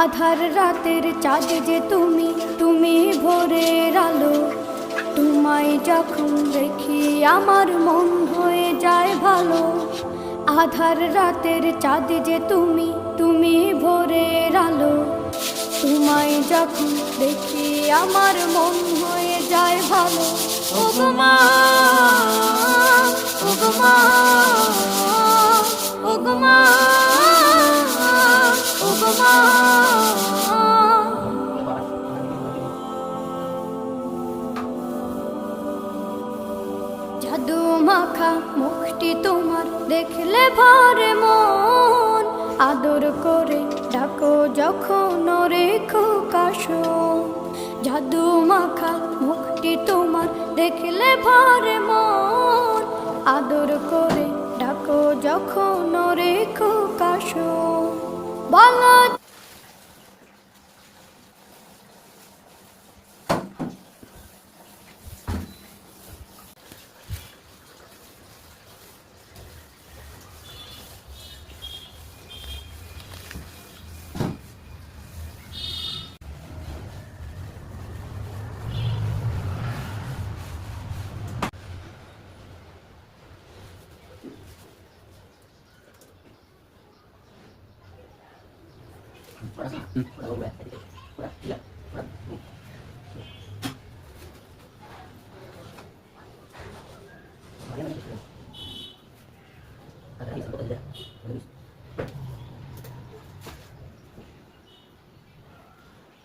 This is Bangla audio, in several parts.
আধার রাতের চাঁদ যে তুমি, তুমি ভোরের আলো। তোমায় যখন দেখি আমার মন হয়ে যায় ভালো। আধার রাতের চাঁদ যে তুমি, তুমি ভোরের আলো। তোমায় যখন দেখি আমার মন হয়ে যায় ভালো। ও গো মা, ও গো মা, ও গো মা, ও গো মা। জাদু মাখা মুখটি তোমার দেখলে ভরে মন। আদর করে ডাকো যখন রেখো কাশন। জাদু মাখা মুখটি তোমার দেখলে ভরে মন। আদর করে ডাকো যখন রেখো কাশন। বলো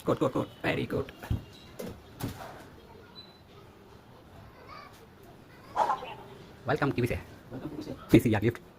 Good, good, good. Very good. Welcome, TVC. TVC, yeah, gift.